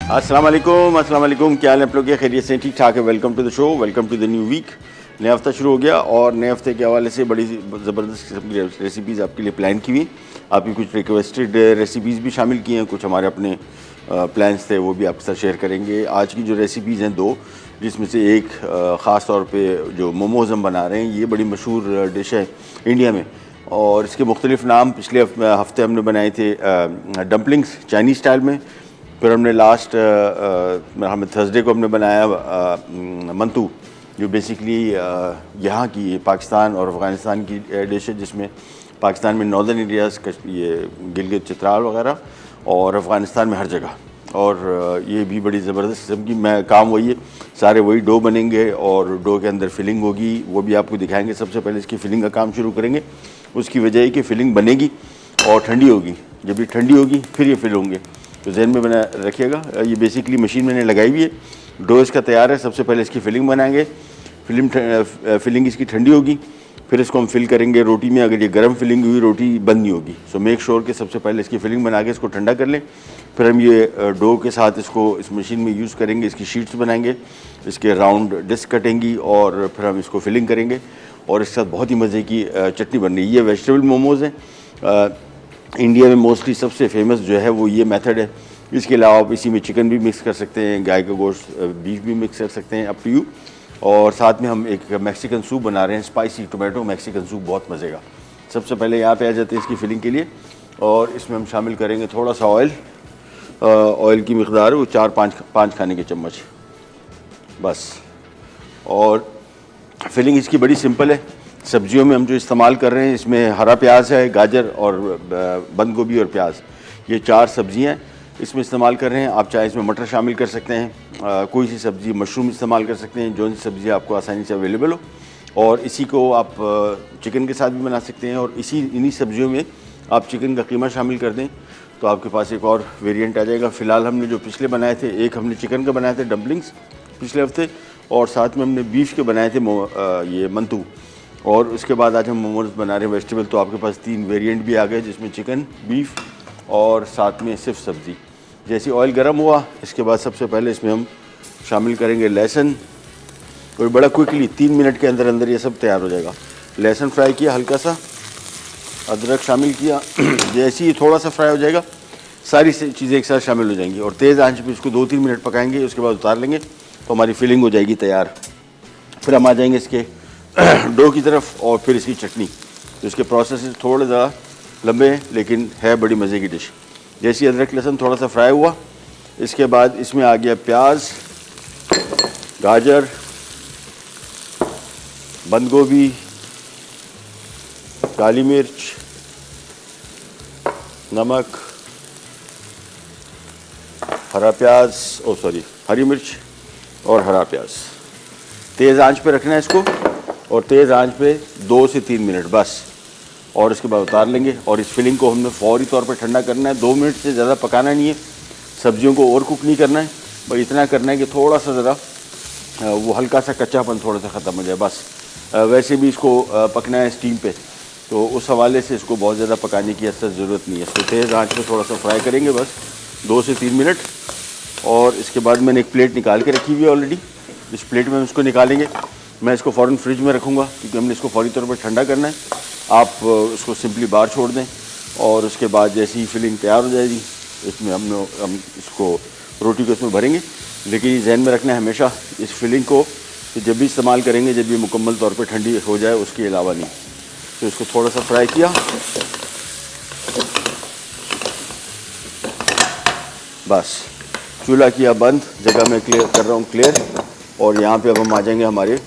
अस्सलाम वालेकुम, क्या हाल है आप लोग के? खैरियत से? ठीक ठाक है। Welcome to the show, welcome to the new week. नया हफ्ता शुरू हो गया और नए हफ्ते के हवाले से बड़ी ज़बरदस्त किस्म की रेसिपीज़ आपके लिए प्लान की हुई। आपकी कुछ रिक्वेस्टेड रेसिपीज़ भी शामिल की हैं, कुछ हमारे अपने प्लान्स थे वो भी आपके साथ शेयर करेंगे। आज की जो रेसिपीज़ हैं दो, जिसमें से एक ख़ास तौर पे जो मोमोज़ हम बना रहे हैं, ये बड़ी मशहूर डिश है इंडिया में और इसके मुख्तलिफ नाम पिछले हफ्ते हमने बनाए थे डम्पलिंग्स चाइनीज़ स्टाइल में। फिर हमने लास्ट हमें थर्सडे को हमने बनाया मंतू, जो बेसिकली यहाँ की पाकिस्तान और अफ़गानिस्तान की डिश है, जिसमें पाकिस्तान में नॉर्दर्न एरियाज़ ये गिलगित चित्राल वगैरह और अफ़गानिस्तान में हर जगह। और ये भी बड़ी ज़बरदस्त किस्म की मैं काम वही है, सारे वही डो बनेंगे और डो के अंदर फिलिंग होगी, वो भी आपको दिखाएंगे। सबसे पहले इसकी फिलिंग का काम शुरू करेंगे। उसकी वजह है कि फिलिंग बनेगी और ठंडी होगी, जब ये ठंडी होगी फिर ये फिल होंगे, तो जहन में बना रखिएगा। ये बेसिकली मशीन मैंने लगाई हुई है, डो इसका तैयार है। सबसे पहले इसकी फिलिंग बनाएंगे, फिलिंग इसकी ठंडी होगी, फिर इसको हम फिल करेंगे रोटी में। अगर ये गर्म फिलिंग हुई रोटी बंद नहीं होगी, सो मेक श्योर कि सबसे पहले इसकी फिलिंग बना के इसको ठंडा कर लें। फिर हम ये डो के साथ इसको इस मशीन में यूज़ करेंगे, इसकी शीट्स बनाएंगे, इसके राउंड डिस्क कटेंगी और फिर हम इसको फिलिंग करेंगे और इसके साथ बहुत ही मज़े की चटनी बन रही है। ये वेजिटेबल मोमोज़ हैं। इंडिया में मोस्टली सबसे फेमस जो है वो ये मेथड है। इसके अलावा आप इसी में चिकन भी मिक्स कर सकते हैं, गाय का गोश्त, बीफ भी मिक्स कर सकते हैं, अप टू यू। और साथ में हम एक मैक्सिकन सूप बना रहे हैं, स्पाइसी टोमेटो मैक्सिकन सूप, बहुत मज़े का। सबसे पहले यहाँ पे आ जाते हैं इसकी फिलिंग के लिए और इसमें हम शामिल करेंगे थोड़ा सा ऑयल। ऑयल की मिकदार वो 4-5 खाने के चम्मच बस। और फिलिंग इसकी बड़ी सिंपल है। सब्जियों में हम जो इस्तेमाल कर रहे हैं, इसमें हरा प्याज है, गाजर और बंद गोभी और प्याज, ये 4 सब्जियां इसमें इस्तेमाल कर रहे हैं। आप चाहे इसमें मटर शामिल कर सकते हैं, कोई सी सब्ज़ी, मशरूम इस्तेमाल कर सकते हैं, जो सी सब्ज़ी आपको आसानी से अवेलेबल हो। और इसी को आप चिकन के साथ भी बना सकते हैं और इन्हीं सब्जियों में आप चिकन का कीमा शामिल कर दें तो आपके पास एक और वेरिएंट आ जाएगा। फ़िलहाल हमने जो पिछले बनाए थे, एक हमने चिकन का बनाए थे डम्पलिंग्स पिछले हफ्ते, और साथ में हमने बीफ के बनाए थे ये मंतू। और उसके बाद आज हम मोमोज बना रहे हैं वेजिटेबल, तो आपके पास 3 वेरिएंट भी आ गए, जिसमें चिकन, बीफ और साथ में सिर्फ सब्ज़ी। जैसे ऑयल गर्म हुआ, इसके बाद सबसे पहले इसमें हम शामिल करेंगे लहसुन, और बड़ा क्विकली 3 मिनट के अंदर अंदर ये सब तैयार हो जाएगा। लहसुन फ्राई किया हल्का सा, अदरक शामिल किया। जैसे ही थोड़ा सा फ्राई हो जाएगा, सारी चीज़ें एक साथ शामिल हो जाएंगी और तेज़ आंच पे इसको 2-3 मिनट पकाएंगे। उसके बाद उतार लेंगे तो हमारी फिलिंग हो जाएगी तैयार। फिर हम आ जाएंगे इसके डो की तरफ और फिर इसकी चटनी। तो इसके प्रोसेस थोड़े ज़्यादा लंबे हैं लेकिन है बड़ी मज़े की डिश। जैसे ही अदरक लहसुन थोड़ा सा फ्राई हुआ, इसके बाद इसमें आ गया प्याज, गाजर, बंद गोभी, काली मिर्च, नमक, हरी मिर्च और हरा प्याज। तेज़ आंच पे रखना है इसको और तेज़ आंच पे 2 से 3 मिनट बस, और इसके बाद उतार लेंगे। और इस फिलिंग को हमने फौरी तौर पे ठंडा करना है। 2 मिनट से ज़्यादा पकाना नहीं है, सब्जियों को ओवर कुक नहीं करना है, बस इतना करना है कि थोड़ा सा ज़रा वो हल्का सा कच्चापन थोड़ा सा ख़त्म हो जाए बस। वैसे भी इसको पकना है स्टीम पे, तो उस हवाले से इसको बहुत ज़्यादा पकाने की असर ज़रूरत नहीं है। इसको तेज़ आंच पे थोड़ा सा फ्राई करेंगे बस 2 से 3 मिनट। और इसके बाद मैंने एक प्लेट निकाल के रखी हुई है ऑलरेडी, इस प्लेट में हम इसको निकालेंगे। मैं इसको फ़ौरन फ्रिज में रखूँगा क्योंकि हमने इसको फौरी तौर पर ठंडा करना है। आप उसको सिंपली बाहर छोड़ दें और उसके बाद जैसे ही फिलिंग तैयार हो जाएगी, इसमें हम इसको रोटी को इसमें भरेंगे। लेकिन ये जहन में रखना है हमेशा इस फिलिंग को कि जब भी इस्तेमाल करेंगे, जब ये मुकम्मल तौर पे ठंडी हो जाए, उसके अलावा नहीं। तो इसको थोड़ा सा फ्राई किया, बस चूल्हा किया बंद, जगह मैं क्लियर कर रहा हूँ क्लियर। और यहाँ पे अब हम आ जाएंगे, हमारे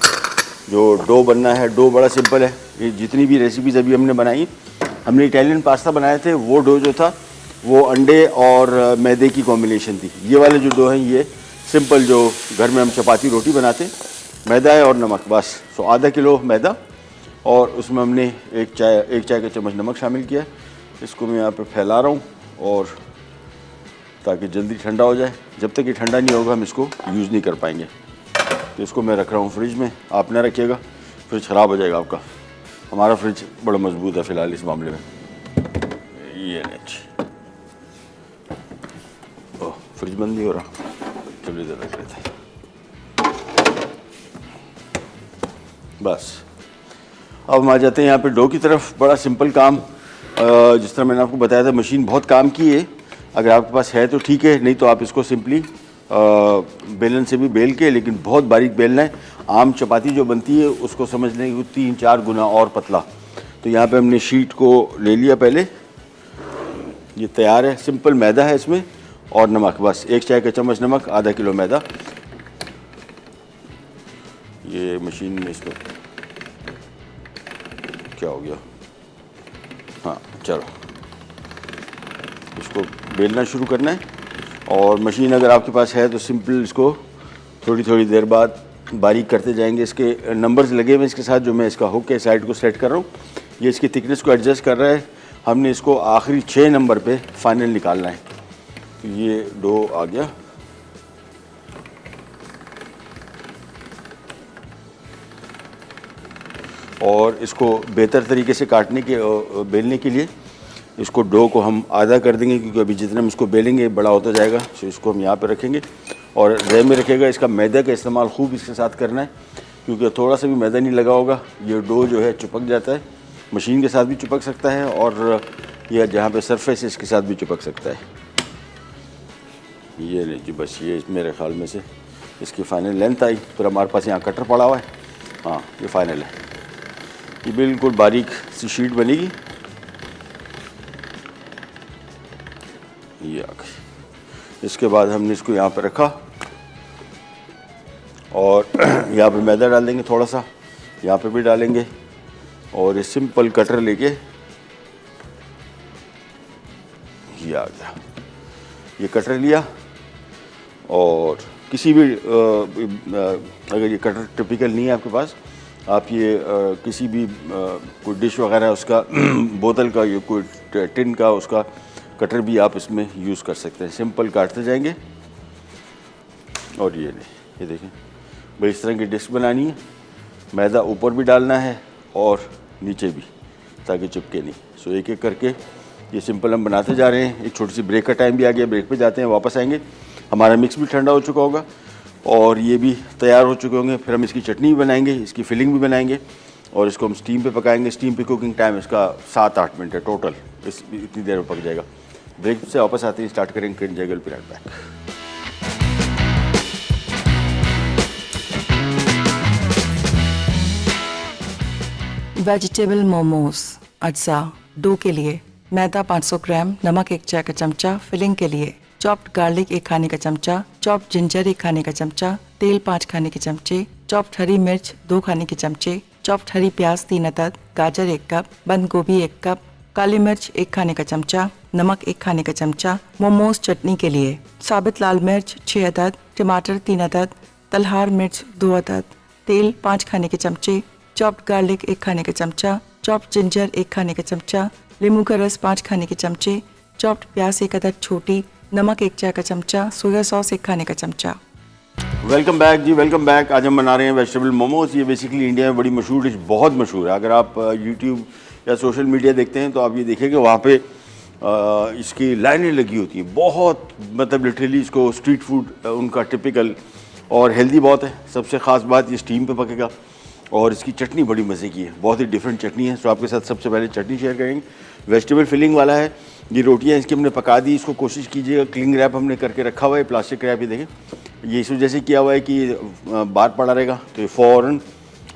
जो डो बनना है, डो बड़ा सिंपल है। ये जितनी भी रेसिपीज़ अभी हमने बनाई, हमने इटालियन पास्ता बनाए थे, वो डो जो था वो अंडे और मैदे की कॉम्बिनेशन थी। ये वाले जो डो हैं ये सिंपल, जो घर में हम चपाती रोटी बनाते, मैदा है और नमक बस। सो आधा किलो मैदा और उसमें हमने एक चाय का चम्मच नमक शामिल किया। इसको मैं यहाँ पर फैला रहा हूँ और ताकि जल्दी ठंडा हो जाए। जब तक ये ठंडा नहीं होगा हम इसको यूज़ नहीं कर पाएंगे। तो इसको मैं रख रहा हूँ फ्रिज में। आप ना रखिएगा, फ्रिज ख़राब हो जाएगा आपका। हमारा फ्रिज बड़ा मजबूत है फ़िलहाल इस मामले में। ये ओह, फ्रिज बंद नहीं हो रहा। थोड़ी देर रख लेते हैं। बस अब हम आ जाते हैं यहाँ पे डो की तरफ। बड़ा सिंपल काम, जिस तरह मैंने आपको बताया था, मशीन बहुत काम की है। अगर आपके पास है तो ठीक है, नहीं तो आप इसको सिंपली बेलन से भी बेल के, लेकिन बहुत बारीक बेलना है। आम चपाती जो बनती है उसको समझ लें कि 3-4 गुना और पतला। तो यहाँ पे हमने शीट को ले लिया पहले, ये तैयार है। सिंपल मैदा है इसमें और नमक, बस 1 चाय का चम्मच नमक, आधा किलो मैदा। ये मशीन में इसको क्या हो गया, हाँ चलो, इसको बेलना शुरू करना है। और मशीन अगर आपके पास है तो सिंपल इसको थोड़ी थोड़ी देर बाद बारीक करते जाएंगे। इसके नंबर्स लगे हुए इसके साथ, जो मैं इसका हुक के साइड को सेट कर रहा हूँ। ये इसकी थिकनेस को एडजस्ट कर रहा है। हमने इसको आखिरी 6 नंबर पे फाइनल निकालना है। तो ये डो आ गया। और इसको बेहतर तरीके से काटने के बेलने के लिए इसको डो को हम आधा कर देंगे, क्योंकि अभी जितना हम इसको बेलेंगे बड़ा होता जाएगा। तो इसको हम यहाँ पे रखेंगे और ध्यान में रखिएगा इसका मैदा का इस्तेमाल खूब इसके साथ करना है, क्योंकि थोड़ा सा भी मैदा नहीं लगा होगा ये डो जो है चिपक जाता है। मशीन के साथ भी चिपक सकता है और यह जहाँ पे सरफेस है इसके साथ भी चिपक सकता है। ये लीजिए, बस ये मेरे ख्याल में से इसकी फ़ाइनल लेंथ आई। फिर हमारे पास यहाँ कटर पड़ा हुआ है, हाँ ये फ़ाइनल है। ये बिल्कुल बारीक सी शीट बनेगी। ये आ गई। इसके बाद हमने इसको यहाँ पे रखा और यहाँ पे मैदा डाल देंगे, थोड़ा सा यहाँ पे भी डालेंगे। और ये सिंपल कटर लेके ये आ गया। ये कटर लिया और किसी भी अगर ये कटर टिपिकल नहीं है आपके पास, आप ये किसी भी कोई डिश वगैरह उसका बोतल का, ये कोई टिन का उसका कटर भी आप इसमें यूज़ कर सकते हैं। सिंपल काटते जाएंगे। और ये नहीं, ये देखें भाई, इस तरह की डिश बनानी है। मैदा ऊपर भी डालना है और नीचे भी, ताकि चिपके नहीं। सो एक एक करके ये सिंपल हम बनाते जा रहे हैं। एक छोटी सी ब्रेक का टाइम भी आ गया, ब्रेक पे जाते हैं, वापस आएंगे। हमारा मिक्स भी ठंडा हो चुका होगा और ये भी तैयार हो चुके होंगे। फिर हम इसकी चटनी भी बनाएंगे, इसकी फिलिंग भी बनाएंगे और इसको हम स्टीम पे पकाएंगे। स्टीम पे कुकिंग टाइम इसका 7-8 मिनट है टोटल, इतनी देर में पक जाएगा। ब्रेक से वापस आते ही स्टार्ट करेंगे। जगल पे राइट बैक। वेजिटेबल मोमोज। अज्जा डो के लिए मैदा 500 ग्राम, नमक 1 चाय का चमचा। फिलिंग के लिए चॉप्ड गार्लिक 1 खाने का चमचा, चॉप्ड जिंजर 1 खाने का चमचा, तेल 5 खाने के चमचे, चॉप्ड हरी मिर्च 2 खाने के चमचे, चॉप्ड हरी प्याज 3 अदद, गाजर 1 कप, बंद गोभी 1 कप, काली मिर्च 1 खाने का चमचा, नमक 1 खाने का चमचा। मोमोज चटनी के लिए साबित लाल मिर्च 6 अदद, टमाटर 3 अदद, तलहार मिर्च 2 अदद, तेल 5 खाने के चमचे, चॉप्ड गार्लिक 1 खाने का चमचा, चॉप्ड जिंजर 1 खाने का चमचा, नींबू का रस 5 खाने के चमचे, चॉप्ड प्याज 1 अदद छोटी, नमक 1 चाय का चमचा, सोया सॉस 1 खाने का चमचा। वेलकम बैक जी, वेलकम बैक। आज हम बना रहे हैं वेजिटेबल मोमोज। ये बेसिकली इंडिया में बड़ी मशहूर डिश, बहुत मशहूर है। अगर आप यूट्यूब या सोशल मीडिया देखते हैं तो आप ये देखेंगे वहाँ पे इसकी लाइनें लगी होती हैं। बहुत मतलब लिटरली इसको स्ट्रीट फूड उनका टिपिकल और हेल्दी बहुत है। सबसे ख़ास बात ये स्टीम पे पकेगा और इसकी चटनी बड़ी मज़े की है, बहुत ही डिफरेंट चटनी है। तो आपके साथ सबसे पहले चटनी शेयर करेंगे। वेजिटेबल फिलिंग वाला है। ये रोटियाँ इसकी हमने पका दी। इसको कोशिश कीजिएगा, क्लिंग रैप हमने करके रखा हुआ है, प्लास्टिक रैप। ये देखें, ये इस वजह से किया हुआ है कि बार पड़ा रहेगा तो ये फ़ौरन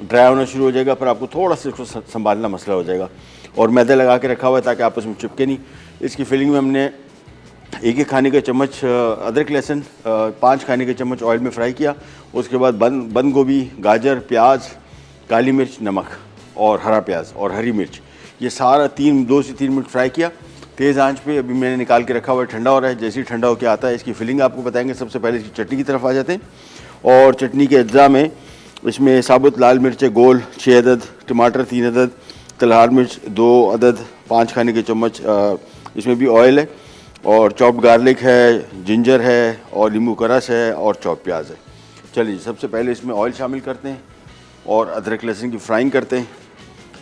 ड्राई होना शुरू हो जाएगा। फिर आपको थोड़ा सा इसको संभालना मसला हो जाएगा। और मैदा लगा के रखा हुआ है ताकि आपस में चिपके नहीं। इसकी फिलिंग में हमने 1 खाने का चम्मच अदरक लहसुन, 5 खाने के चम्मच ऑयल में फ्राई किया। उसके बाद बंद गोभी, गाजर, प्याज, काली मिर्च, नमक और हरा प्याज और हरी मिर्च, ये सारा 2 से 3 मिनट फ्राई किया तेज़ आंच पे। अभी मैंने निकाल के रखा हुआ है, ठंडा हो रहा है। जैसे ही ठंडा होकर आता है इसकी फिलिंग आपको बताएंगे। सबसे पहले इसकी चटनी की तरफ आ जाते हैं। और चटनी के अज्जा में इसमें साबुत लाल मिर्च गोल 6 अदद, टमाटर 3 अदद, तलहार मिर्च 2 अदद, 5 खाने के चम्मच इसमें भी ऑयल है, और चॉप्ड गार्लिक है, जिंजर है, और नींबू का रस है, और चॉप प्याज है। चलिए सबसे पहले इसमें ऑयल शामिल करते हैं और अदरक लहसुन की फ्राइंग करते हैं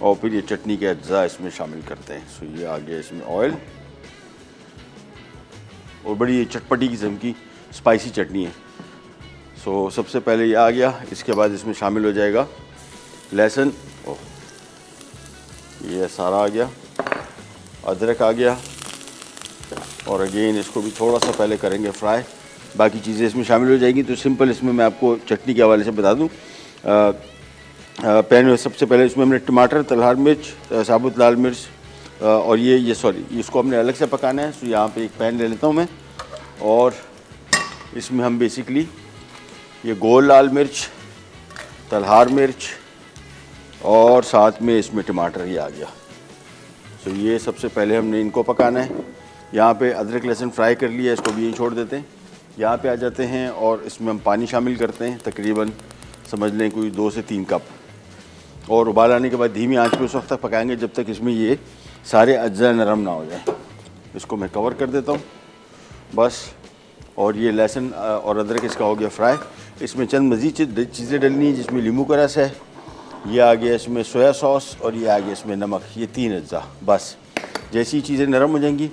और फिर ये चटनी के अज्जा इसमें शामिल करते हैं। सो ये आ गया इसमें ऑयल, और बड़ी चटपटी किस्म की स्पाइसी चटनी है। सो सबसे पहले ये आ गया, इसके बाद इसमें शामिल हो जाएगा लहसुन, ये सारा आ गया, अदरक आ गया, और अगेन इसको भी थोड़ा सा पहले करेंगे फ्राई, बाकी चीज़ें इसमें शामिल हो जाएगी। तो सिंपल इसमें मैं आपको चटनी के हवाले से बता दूं, पैन में सबसे पहले इसमें हमने टमाटर, तलहार मिर्च, साबुत लाल मिर्च और ये सॉरी इसको हमने अलग से पकाना है। तो यहाँ पे एक पैन ले लेता हूँ मैं, और इसमें हम बेसिकली ये गोल लाल मिर्च, तलहार मिर्च और साथ में इसमें टमाटर ही आ गया। तो ये सबसे पहले हमने इनको पकाना है। यहाँ पे अदरक लहसुन फ्राई कर लिया, इसको भी यहीं छोड़ देते हैं। यहाँ पे आ जाते हैं और इसमें हम पानी शामिल करते हैं, तकरीबन समझ लें कोई 2 से 3 कप, और उबाल आने के बाद धीमी आंच पे उस वक्त तक पकाएंगे जब तक इसमें ये सारे अज्जा नरम ना हो जाए। इसको मैं कवर कर देता हूँ बस। और ये लहसुन और अदरक इसका हो गया फ्राई। इसमें चंद मज़ीद चीज़ें डलनी है, जिसमें नींबू का रस है, ये आ गया इसमें सोया सॉस, और ये आ गया इसमें नमक। ये 3 अज्जा बस। जैसी चीज़ें नरम हो जाएंगी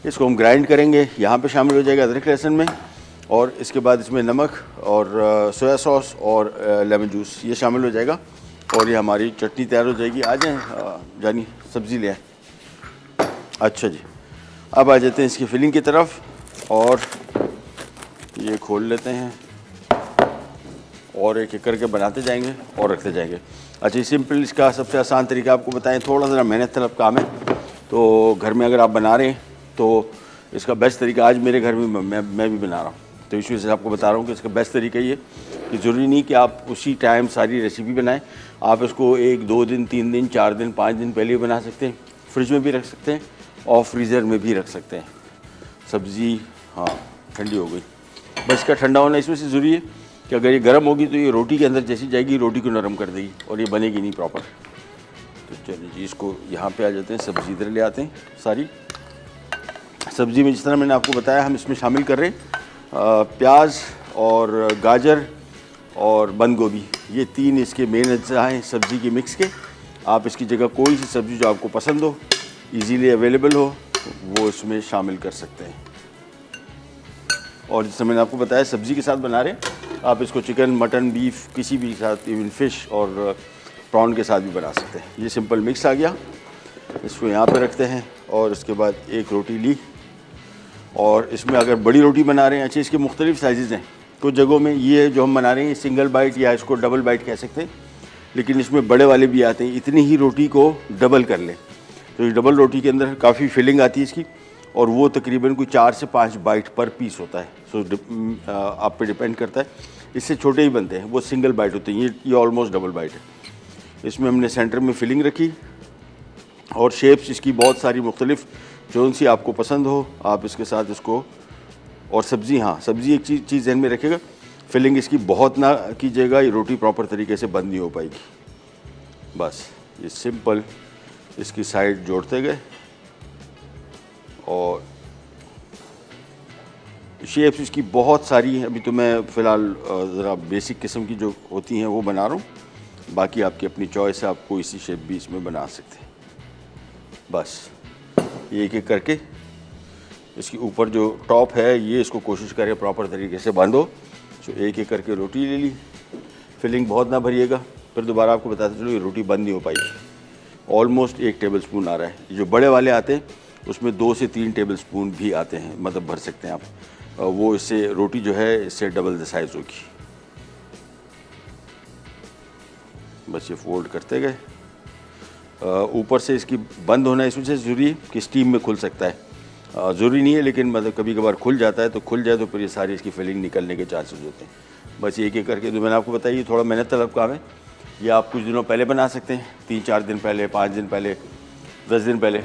इसको हम ग्राइंड करेंगे, यहाँ पे शामिल हो जाएगा अदरक लहसुन में, और इसके बाद इसमें नमक और सोया सॉस और लेमन जूस ये शामिल हो जाएगा, और ये हमारी चटनी तैयार हो जाएगी। आ जाएँ जानी सब्ज़ी ले आए। अच्छा जी, अब आ जाते हैं इसकी फिलिंग की तरफ, और ये खोल लेते हैं और एक एक करके बनाते जाएंगे और रखते जाएंगे। अच्छा, सिंपल इसका सबसे आसान तरीका आपको बताएं, थोड़ा सा मेहनत तलब काम है, तो घर में अगर आप बना रहे हैं तो इसका बेस्ट तरीका, आज मेरे घर में मैं भी बना रहा हूँ, तो इस वजह से आपको बता रहा हूँ कि इसका बेस्ट तरीका ये कि ज़रूरी नहीं कि आप उसी टाइम सारी रेसिपी बनाएं। आप इसको 1, 2 दिन, 3 दिन, 4 दिन, 5 दिन पहले भी बना सकते हैं, फ्रिज में भी रख सकते हैं और फ्रीज़र में भी रख सकते हैं। सब्ज़ी हाँ ठंडी हो गई, बस इसका ठंडा होना इसमें से ज़रूरी है कि अगर ये गर्म होगी तो ये रोटी के अंदर जैसी जाएगी रोटी को नरम कर देगी और ये बनेगी नहीं प्रॉपर। तो चलिए जी, इसको यहाँ पे आ जाते हैं, सब्ज़ी इधर ले आते हैं। सारी सब्ज़ी में जिस तरह मैंने आपको बताया हम इसमें शामिल कर रहे हैं प्याज और गाजर और बंद गोभी, ये 3 इसके मेन अज्जा हैं सब्ज़ी के मिक्स के। आप इसकी जगह कोई सी सब्ज़ी जो आपको पसंद हो, इजीली अवेलेबल हो, वो इसमें शामिल कर सकते हैं। और जिस मैंने आपको बताया सब्ज़ी के साथ बना रहे हैं, आप इसको चिकन, मटन, बीफ किसी भी साथ, इवन फिश और प्रॉन के साथ भी बना सकते हैं। ये सिंपल मिक्स आ गया, इसको यहाँ पे रखते हैं, और उसके बाद एक रोटी ली, और इसमें अगर बड़ी रोटी बना रहे हैं, अच्छा इसके मुख्तलिफ साइज़ हैं, कुछ जगहों में ये जो हम बना रहे हैं सिंगल बाइट या इसको डबल बाइट कह सकते हैं, लेकिन इसमें बड़े वाले भी आते हैं। इतनी ही रोटी को डबल कर लें तो ये डबल रोटी के अंदर काफ़ी फिलिंग आती है इसकी, और वो तकरीबन कोई 4 से 5 बाइट पर पीस होता है। सो आप पे डिपेंड करता है, इससे छोटे ही बनते हैं, वो सिंगल बाइट होते हैं, ये ऑलमोस्ट डबल बाइट है। इसमें हमने सेंटर में फिलिंग रखी, और शेप्स इसकी बहुत सारी मुख्तलिफ, जौन सी आपको पसंद हो आप इसके साथ इसको। और सब्ज़ी, हाँ सब्ज़ी एक चीज़ ध्यान में रखिएगा, फिलिंग इसकी बहुत ना कीजिएगा, ये रोटी प्रॉपर तरीके से बंद नहीं हो पाएगी। बस ये सिंपल इसकी साइड जोड़ते गए, और शेप्स इसकी बहुत सारी हैं। अभी तो मैं फ़िलहाल ज़रा बेसिक किस्म की जो होती हैं वो बना रहा हूँ, बाकी आपकी अपनी चॉइस है, आप कोई सी शेप भी इसमें बना सकते हैं। बस ये एक एक करके इसके ऊपर जो टॉप है ये इसको कोशिश करें प्रॉपर तरीके से बंद हो। तो एक एक करके रोटी ले ली, फिलिंग बहुत ना भरिएगा, फिर दोबारा आपको बताते चलो ये रोटी बंद नहीं हो पाई। ऑलमोस्ट 1 टेबल स्पून आ रहा है। जो बड़े वाले आते हैं उसमें 2 से 3 टेबल स्पून भी आते हैं, मतलब भर सकते हैं आप, वो इससे रोटी जो है इससे डबल द साइज़ होगी। बस ये फोल्ड करते गए, ऊपर से इसकी बंद होना इस वजह से ज़रूरी है कि स्टीम में खुल सकता है, ज़रूरी नहीं है लेकिन मतलब कभी कभार खुल जाता है, तो खुल जाए तो फिर ये सारी इसकी फिलिंग निकलने के चांसेस होते हैं। बस एक एक करके, जो मैंने आपको बताया ये थोड़ा मेहनत तलब काम है, ये आप कुछ दिनों पहले बना सकते हैं, 3-4 दिन पहले, 5 दिन पहले, 10 दिन पहले,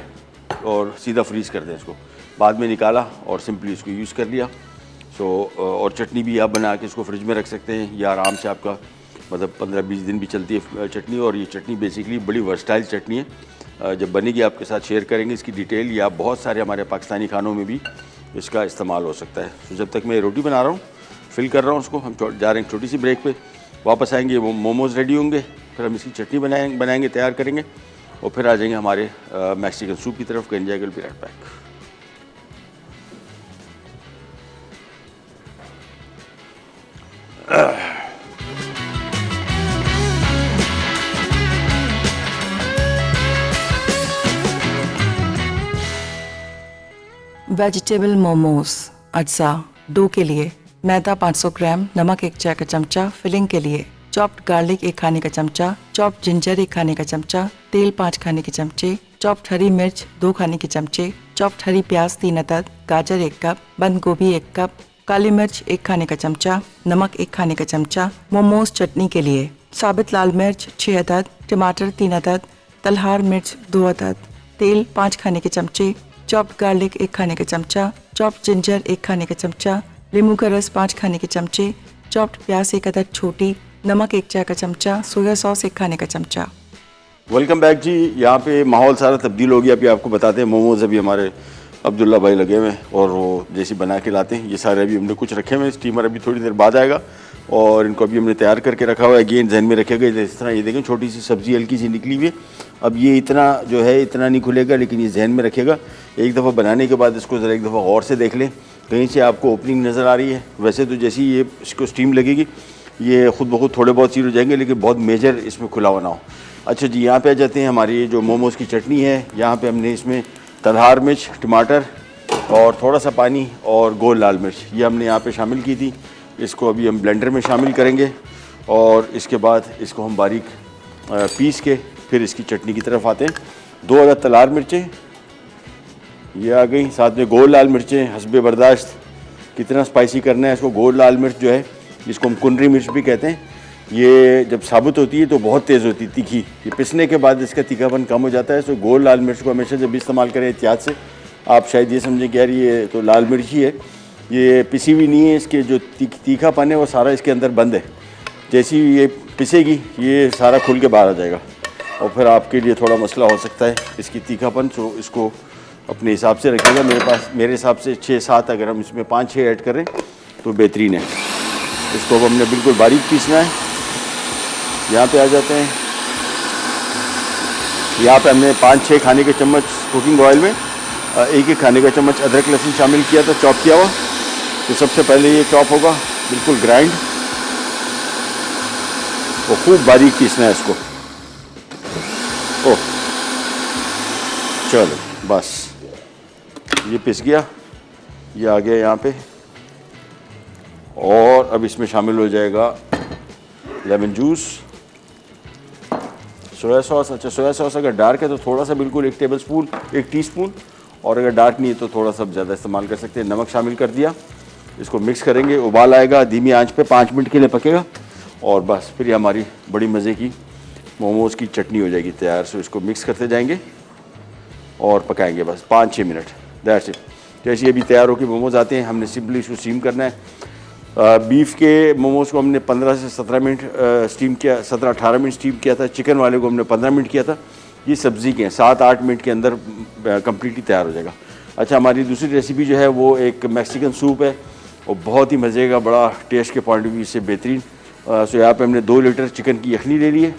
और सीधा फ्रीज़ कर दें इसको, बाद में निकाला और सिंपली इसको यूज़ कर लिया। और चटनी भी आप बना के इसको फ्रिज में रख सकते हैं, या आराम से आपका मतलब 15-20 दिन भी चलती है चटनी। और ये चटनी बेसिकली बड़ी वर्सटाइल चटनी है, जब बनेगी आपके साथ शेयर करेंगे इसकी डिटेल, या बहुत सारे हमारे पाकिस्तानी खानों में भी इसका इस्तेमाल हो सकता है। तो जब तक मैं रोटी बना रहा हूँ, फिल कर रहा हूँ उसको, हम जा रहे हैं छोटी सी ब्रेक पे, वापस आएंगे वो मोमोज़ रेडी होंगे, फिर हम इसकी चटनी बनाएंगे, तैयार करेंगे, और फिर आ जाएंगे हमारे मैक्सिकन सूप की तरफ। Enjoy will be right back. Vegetable momos. अज्जा डो के लिए मैदा 500 ग्राम, नमक 1 चाय का चमचा, फिलिंग के लिए चॉप्ड गार्लिक 1 खाने का चमचा, चॉप्ड जिंजर 1 खाने का चमचा, तेल 5 खाने के चमचे, चॉप्ड हरी मिर्च 2 खाने के चमचे, चॉप्ड हरी प्याज 3 अदद, गाजर 1 कप, बंद गोभी 1 कप, काली मिर्च 1 खाने का चमचा, नमक 1 खाने का चमचा। मोमोज चटनी के लिए साबित लाल मिर्च 6 अदद, टमाटर 3 अदद, तलहार मिर्च 2 अदद, तेल 5 खाने के चमचे, चॉप्ड गार्लिक 1 खाने का चमचा, चॉप्ड जिंजर 1 खाने का चमचा, नींबू का रस 5 खाने के चमचे, चॉप्ड प्याज 1 अदद छोटी, नमक 1 चाय का चमचा, सोया सॉस 1 खाने का चमचा। वेलकम बैक जी। यहाँ पे माहौल सारा तब्दील हो गया। अभी आपको बताते हैं मोमोज अभी हमारे अब्दुल्ला भाई लगे हुए हैं और वो जैसे बना के लाते हैं। ये सारे अभी हमने कुछ रखे हुए हैं, स्टीमर अभी थोड़ी देर बाद आएगा और इनको अभी हमने तैयार करके रखा हुआ है। अगेन जहन में रखेगा इस तरह, ये देखें छोटी सी सब्ज़ी हल्की सी निकली हुई है। अब ये इतना जो है इतना नहीं खुलेगा, लेकिन ये जहन में रखेगा। एक दफ़ा बनाने के बाद इसको ज़रा एक दफ़ा गौर से देख लें, कहीं से आपको ओपनिंग नज़र आ रही है। वैसे तो जैसे ही ये इसको स्टीम लगेगी ये खुद ब खुद थोड़े बहुत सील हो जाएंगे, लेकिन बहुत मेजर इसमें खुला हुआ ना हो। अच्छा जी, यहाँ पे आ जाते हैं। हमारी जो मोमोज़ की चटनी है, यहाँ पे हमने इसमें तलहार मिर्च, टमाटर और थोड़ा सा पानी और गोल लाल मिर्च ये हमने यहाँ पे शामिल की थी। इसको अभी हम ब्लेंडर में शामिल करेंगे और इसके बाद इसको हम बारीक पीस के फिर इसकी चटनी की तरफ आते हैं। 2 अदद तलहार मिर्चें ये आ गई, साथ में गोल लाल मिर्चें हस्बे बर्दाश्त कितना स्पाइसी करना है इसको। गोल लाल मिर्च जो है, जिसको हम कुनरी मिर्च भी कहते हैं, ये जब साबुत होती है तो बहुत तेज़ होती है, तीखी। ये पिसने के बाद इसका तीखापन कम हो जाता है। तो गोल लाल मिर्च को हमेशा जब इस्तेमाल करें एहतियात से। आप शायद ये समझें कि यार ये तो लाल मिर्च ही है, ये पिसी हुई नहीं है। इसके जो तीखापन है वो सारा इसके अंदर बंद है। जैसी ये पिसेगी ये सारा खुल के बाहर आ जाएगा और फिर आपके लिए थोड़ा मसला हो सकता है इसकी तीखापन। तो इसको अपने हिसाब से रखिएगा। मेरे हिसाब से 6-7, अगर हम इसमें 5-6 ऐड करें तो बेहतरीन है। इसको अब हमने बिल्कुल बारीक पीसना है। यहाँ पे आ जाते हैं। यहाँ पे हमने 5-6 खाने के चम्मच कुकिंग ऑयल में 1-1 खाने का चम्मच अदरक लहसुन शामिल किया था, चॉप किया हुआ। तो सबसे पहले ये चॉप होगा बिल्कुल ग्राइंड, और खूब बारीक पीसना है इसको। ओह चलो बस ये पिस गया, ये आ गया यहाँ पे। और अब इसमें शामिल हो जाएगा लेमन जूस, सोया सॉस। अच्छा, सोया सॉस अगर डार्क है तो थोड़ा सा बिल्कुल 1 टेबलस्पून, 1 टीस्पून, और अगर डार्क नहीं है तो थोड़ा सा ज़्यादा इस्तेमाल कर सकते हैं। नमक शामिल कर दिया। इसको मिक्स करेंगे, उबाल आएगा, धीमी आंच पे 5 मिनट के लिए पकेगा और बस फिर ये हमारी बड़ी मज़े की मोमोज़ की चटनी हो जाएगी तैयार। सो इसको मिक्स करते जाएंगे और पकाएंगे बस 5-6 मिनट, दैट्स इट। जैसे अभी तैयार होकर मोमोज़ आते हैं, हमने सिंपली इसको स्टीम करना है। बीफ के मोमोज़ को हमने 15 से 17 मिनट स्टीम किया, 17-18 मिनट स्टीम किया था। चिकन वाले को हमने 15 मिनट किया था। ये सब्ज़ी के 7-8 मिनट के अंदर कम्प्लीटली तैयार हो जाएगा। अच्छा, हमारी दूसरी रेसिपी जो है वो एक मैक्सिकन सूप है और बहुत ही मज़े का, बड़ा टेस्ट के पॉइंट ऑफ व्यू से बेहतरीन। सो यहाँ पे हमने 2 लीटर चिकन की यखनी ले ली है।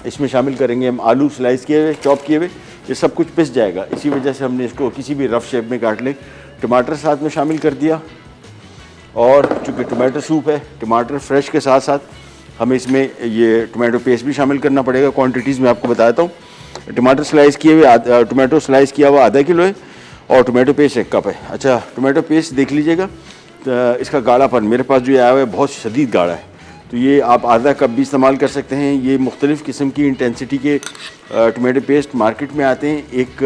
इसमें शामिल करेंगे हम आलू स्लाइस किए हुए, चॉप किए हुए। ये सब कुछ पिस जाएगा, इसी वजह से हमने इसको किसी भी रफ़ शेप में काट लें। टमाटर साथ में शामिल कर दिया, और चूँकि टमाटो सूप है, टमाटर फ्रेश के साथ साथ हमें इसमें ये टमाटो पेस्ट भी शामिल करना पड़ेगा। क्वांटिटीज़ में आपको बताता हूँ। टमाटर स्लाइस किए हुए, टमाटो स्लाइस किया हुआ आधा किलो है और टमाटो पेस्ट 1 कप है। अच्छा, टमाटो पेस्ट देख लीजिएगा इसका गाढ़ापन, मेरे पास जो आया हुआ है बहुत शदीद गाढ़ा है, तो ये आप आधा कप भी इस्तेमाल कर सकते हैं। ये मुख्तलिफ़ किस्म की इंटेंसिटी के टमाटो पेस्ट मार्केट में आते हैं। एक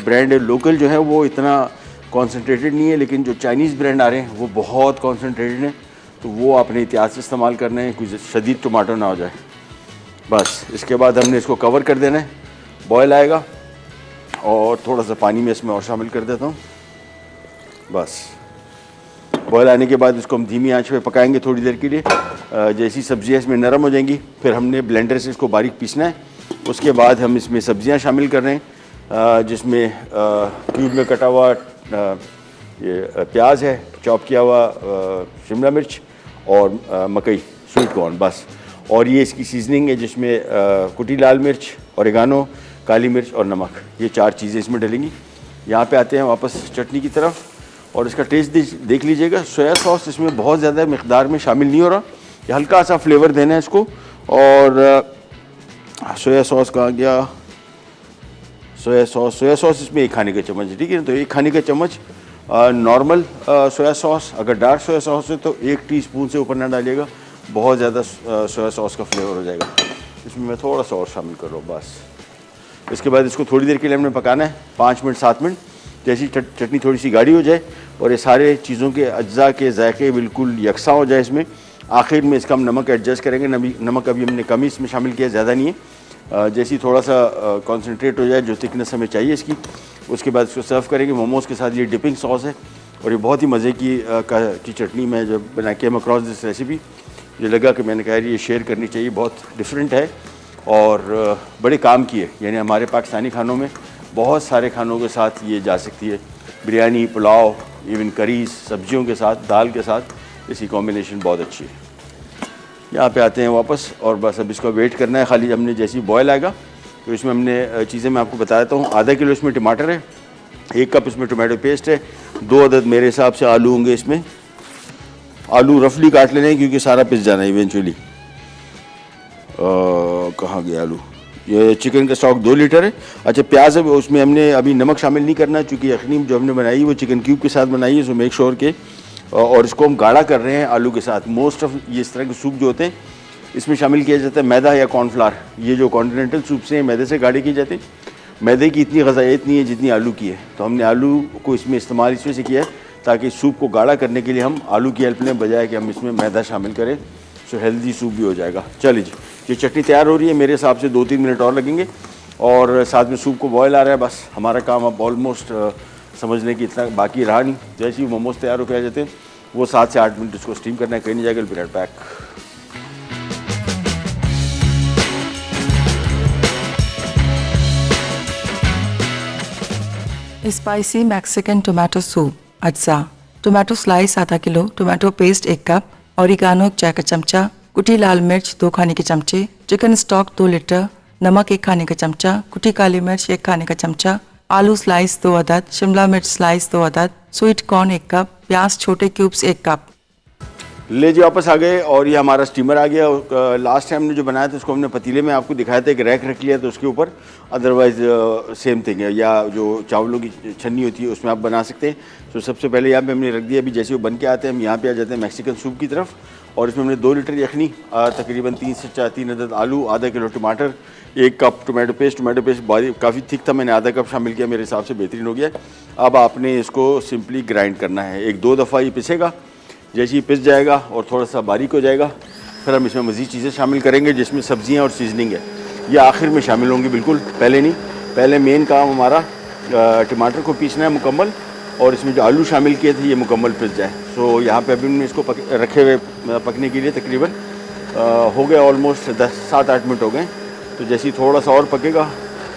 ब्रांड है लोकल जो है वो इतना कॉन्सेंट्रेटेड नहीं है, लेकिन जो चाइनीज़ ब्रांड आ रहे हैं वो बहुत कॉन्सेंट्रेटेड हैं, तो वो अपने एहतियात से इस्तेमाल करना है, कुछ शदीद टमाटो ना हो जाए। बस इसके बाद हमने इसको कवर कर देना है, बॉयल आएगा और थोड़ा सा पानी में इसमें और शामिल कर देता हूँ। बस बॉयल आने के बाद इसको हम धीमी आंच पे पकाएंगे थोड़ी देर के लिए। जैसी सब्जियाँ इसमें नरम हो जाएंगी फिर हमने ब्लेंडर से इसको बारीक पीसना है। उसके बाद हम इसमें सब्जियाँ शामिल कर रहे हैं, जिसमें क्यूब में कटा हुआ ये प्याज है, चॉप किया हुआ शिमला मिर्च और मकई स्वीट कॉर्न बस। और ये इसकी सीजनिंग है, जिसमें कुटी लाल मिर्च, ओरिगानो, काली मिर्च और नमक, ये 4 चीज़ें इसमें डलेंगी। यहाँ पे आते हैं वापस चटनी की तरफ और इसका टेस्ट देख लीजिएगा। सोया सॉस इसमें बहुत ज़्यादा मकदार में शामिल नहीं हो रहा, ये हल्का सा फ्लेवर देना है इसको। और सोया सॉस कहाँ गया, सोया सॉस इसमें 1 खाने का चम्मच है, ठीक है। तो 1 खाने का चम्मच नॉर्मल सोया सॉस, अगर डार्क सोया सॉस है तो 1 टीस्पून से ऊपर ना डालिएगा, बहुत ज़्यादा सोया सॉस का फ्लेवर हो जाएगा। इसमें मैं थोड़ा सा और शामिल कर रहा हूँ बस। इसके बाद इसको थोड़ी देर के लिए हमने पकाना है, 5 मिनट 7 मिनट। जैसी चटनी थोड़ी सी गाढ़ी हो जाए और ये सारे चीज़ों के अज्जा के जायके बिल्कुल यकसा हो जाए इसमें, आखिर में इसका हम नमक एडजस्ट करेंगे। नमक अभी हमने कम ही इसमें शामिल किया, ज़्यादा नहीं है। जैसी थोड़ा सा कॉन्सेंट्रेट हो जाए, जो थिकनेस हमें चाहिए इसकी, उसके बाद इसको सर्व करेंगे मोमोज़ के साथ। ये डिपिंग सॉस है और ये बहुत ही मज़े की चटनी मैं जब बना के अक्रॉस दिस रेसिपी, ये लगा कि मैंने कहा ये शेयर करनी चाहिए, बहुत डिफरेंट है और बड़े काम की है। यानी हमारे पाकिस्तानी खानों में बहुत सारे खानों के साथ ये जा सकती है, बिरयानी, पुलाव, इवन करीज, सब्जियों के साथ, दाल के साथ इसकी कॉम्बिनेशन बहुत अच्छी है। यहाँ पे आते हैं वापस और बस अब इसको वेट करना है। खाली हमने जैसे ही बॉयल आएगा तो इसमें हमने चीज़ें मैं आपको बता देता हूँ। आधा किलो इसमें टमाटर है, 1 कप इसमें टमाटो पेस्ट है, 2 अदद मेरे हिसाब से आलू होंगे इसमें। आलू रफली काट लेने हैं क्योंकि सारा पिस जाना है इवेंचुअली। कहाँ गया आलू? ये चिकन का स्टॉक 2 लीटर है। अच्छा, प्याज है, उसमें हमने अभी नमक शामिल नहीं करना क्योंकि यखनी जो हमने बनाई वो चिकन क्यूब के साथ बनाई है, सो मेक श्योर के। और इसको हम गाढ़ा कर रहे हैं आलू के साथ। मोस्ट ऑफ ये इस तरह के सूप जो होते हैं इसमें शामिल किया जाता है मैदा या कॉर्नफ्लावर। ये जो कॉन्टिनेंटल सूप से मैदे से गाढ़े किए जाते हैं। मैदे की इतनी ग़िज़ाइयत नहीं है जितनी आलू की है, तो हमने आलू को इसमें इस्तेमाल इसमें से किया है ताकि सूप को गाढ़ा करने के लिए हम आलू की हेल्प लें बजाय कि हम इसमें मैदा शामिल करें, सो हेल्दी सूप भी हो जाएगा। चलिए जी, ये चटनी तैयार हो रही है, मेरे हिसाब से 2-3 मिनट और लगेंगे और साथ में सूप को बॉयल आ रहा है। बस हमारा काम अब ऑलमोस्ट समझ लें कि इतना बाकी रहा नहीं। जैसे ही मोमोज तैयार होकर आ जाते हैं वो 7 से 8 मिनट इसको स्टीम करना है, कहीं नहीं जाएगा। Bread pack spicy Mexican tomato soup अज्जा। टोमेटो स्लाइस आधा किलो, टोमेटो पेस्ट 1 कप, ओरिगानो 1 चाय का चमचा, कुटी लाल मिर्च 2 खाने के चमचे, चिकन स्टॉक 2 लीटर, नमक 1 खाने का चमचा, कुटी काली मिर्च 1 खाने का चमचा, आलू स्लाइस 2 अदद, शिमला मिर्च स्लाइस 2 अदद, स्वीट कॉर्न 1 कप, प्याज छोटे क्यूब्स 1 कप। ले जी वापस आ गए और ये हमारा स्टीमर आ गया। लास्ट टाइम ने जो बनाया था उसको हमने पतीले में आपको दिखाया था, एक रैक रख लिया था उसके ऊपर। अदरवाइज़ सेम थिंग है, या जो चावलों की छन्नी होती है उसमें आप बना सकते हैं। तो सबसे पहले यहाँ पे हमने रख दिया। अभी जैसे वो बन के आते हैं हम यहाँ पे आ जाते हैं मैक्सिकन सूप की तरफ। और इसमें हमने 2 लीटर यखनी, तकरीबन 3 से 3 अदद आलू, आधा किलो टमाटर, 1 cup tomato paste. Tomato paste काफ़ी थिक था, मैंने आधा कप शामिल किया, मेरे हिसाब से बेहतरीन हो गया। अब आपने इसको सिंपली ग्राइंड करना है, 1-2 दफ़ा ये पिसेगा। जैसे ही पिस जाएगा और थोड़ा सा बारीक हो जाएगा फिर हम इसमें मज़ीद चीज़ें शामिल करेंगे जिसमें सब्जियां और सीजनिंग है। ये आखिर में शामिल होंगी, बिल्कुल पहले नहीं। पहले मेन काम हमारा टमाटर को पीसना है मुकम्मल, और इसमें जो आलू शामिल किए थे ये मुकम्मल पिस जाए। सो यहाँ पे अभी हमने इसको रखे हुए पकने के लिए तकरीबन हो गए ऑलमोस्ट 7-8 मिनट हो गए। तो जैसे ही थोड़ा सा और पकेगा,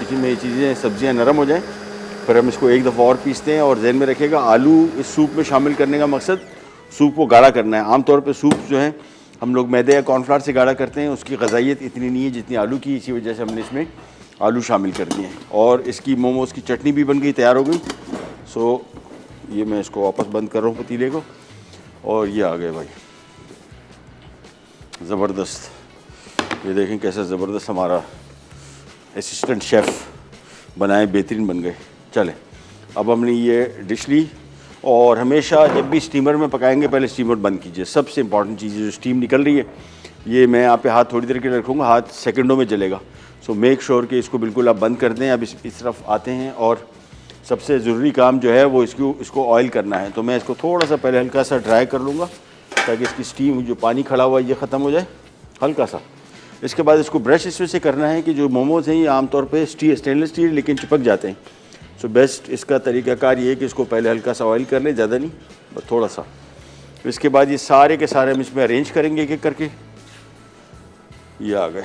इसी में ये चीज़ें सब्जियाँ नरम हो जाएँ, फिर हम इसको एक दफ़ा और पीसते हैं। और जहन में रखिएगा, आलू इस सूप में शामिल करने का मकसद सूप को गाढ़ा करना है। आमतौर पे सूप जो है हम लोग मैदे या कॉर्नफ्लावर से गाढ़ा करते हैं, उसकी ग़िज़ाइयत इतनी नहीं है जितनी आलू की, इसी वजह से हमने इसमें आलू शामिल कर दिए हैं। और इसकी मोमोज़ की चटनी भी बन गई, तैयार हो गई। सो ये मैं इसको वापस बंद कर रहा हूँ पतीले को, और ये आ गए भाई, ज़बरदस्त। ये देखें कैसा ज़बरदस्त हमारा असिस्टेंट शेफ़ बनाए, बेहतरीन बन गए। चलें, अब हमने ये डिश ली। और हमेशा जब भी स्टीमर में पकाएंगे पहले स्टीमर बंद कीजिए। सबसे इंपॉर्टेंट चीज़ है, जो स्टीम निकल रही है, ये मैं यहाँ पे हाथ थोड़ी देर के लिए रखूँगा, हाथ सेकंडों में जलेगा। सो मेक श्योर कि इसको बिल्कुल आप बंद कर दें। अब इस तरफ आते हैं और सबसे ज़रूरी काम जो है वो इसको ऑयल करना है। तो मैं इसको थोड़ा सा पहले हल्का सा ड्राई कर लूँगा ताकि इसकी स्टीम, जो पानी खड़ा हुआ है ये ख़त्म हो जाए हल्का सा। इसके बाद इसको ब्रश इसमें से करना है कि जो मोमोज़ हैं ये आमतौर पर स्टेनलेस स्टील लेकिन चिपक जाते हैं। सो बेस्ट इसका तरीक़ाकार ये है कि इसको पहले हल्का सा ऑयल कर लें, ज़्यादा नहीं, बस थोड़ा सा। इसके बाद ये सारे के सारे हम इसमें अरेंज करेंगे एक एक करके। ये आ गए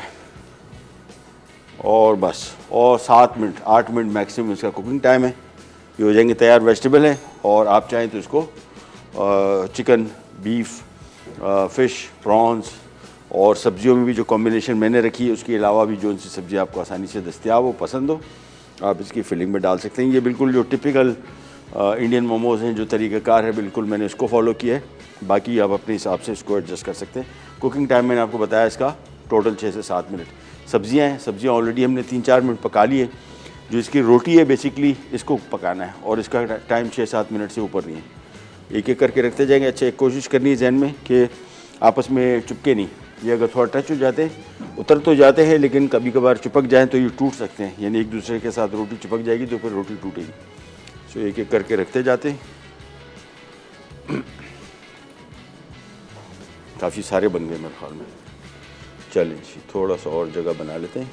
और बस, और 7 मिनट 8 मिनट मैक्सिमम इसका कुकिंग टाइम है। ये हो जाएंगे तैयार। वेजिटेबल है और आप चाहें तो इसको चिकन, बीफ, फ़िश, प्रॉन्स और सब्जियों में भी जो कॉम्बिनेशन मैंने रखी है उसके अलावा भी जो सी सब्ज़ी आपको आसानी से दस्तियाब हो, पसंद हो, आप इसकी फिलिंग में डाल सकते हैं। ये बिल्कुल जो टिपिकल इंडियन मोमोज़ हैं, जो तरीक़ाकार है, बिल्कुल मैंने इसको फॉलो किया है। बाकी आप अपने हिसाब से इसको एडजस्ट कर सकते हैं। कुकिंग टाइम मैंने आपको बताया इसका टोटल 6 से 7 मिनट। सब्जियां हैं, सब्जियां ऑलरेडी हमने 3-4 मिनट पका ली है। जो इसकी रोटी है बेसिकली इसको पकाना है और इसका टाइम 6-7 मिनट से ऊपर नहीं है। एक एक करके रखते जाएंगे। अच्छा, एक कोशिश करनी है जहन में कि आपस में चिपके नहीं। ये अगर थोड़ा टच हो जाते हैं, उतर तो जाते हैं, लेकिन कभी कभार चिपक जाएँ तो ये टूट सकते हैं, यानी एक दूसरे के साथ रोटी चिपक जाएगी तो फिर रोटी टूटेगी। सो एक एक करके रखते जाते हैं। काफ़ी सारे बन गए मेरे ख्याल में। चलें जी, थोड़ा सा और जगह बना लेते हैं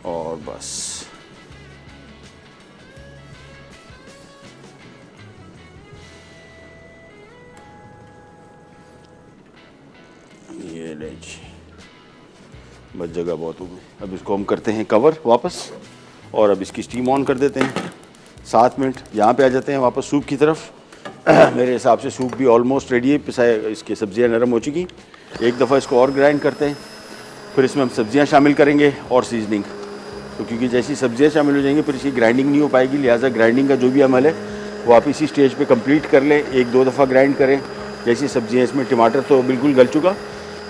और बस। ये ले जी, बस जगह बहुत हो गई। अब इसको हम करते हैं कवर वापस और अब इसकी स्टीम ऑन कर देते हैं 7 मिनट। यहाँ पे आ जाते हैं वापस सूप की तरफ। मेरे हिसाब से सूप भी ऑलमोस्ट रेडी है, पिसाए इसकी सब्जियाँ नरम हो चुकी। एक दफ़ा इसको और ग्राइंड करते हैं, फिर इसमें हम सब्जियाँ शामिल करेंगे और सीजनिंग। तो क्योंकि जैसी सब्जियाँ शामिल हो जाएंगी फिर इसकी ग्राइंडिंग नहीं हो पाएगी, लिहाजा ग्राइंडिंग का जो भी अमल है वो आप इसी स्टेज पे कंप्लीट कर लें। 1-2 दफ़ा ग्राइंड करें। जैसी सब्जियाँ, इसमें टमाटर तो बिल्कुल गल चुका,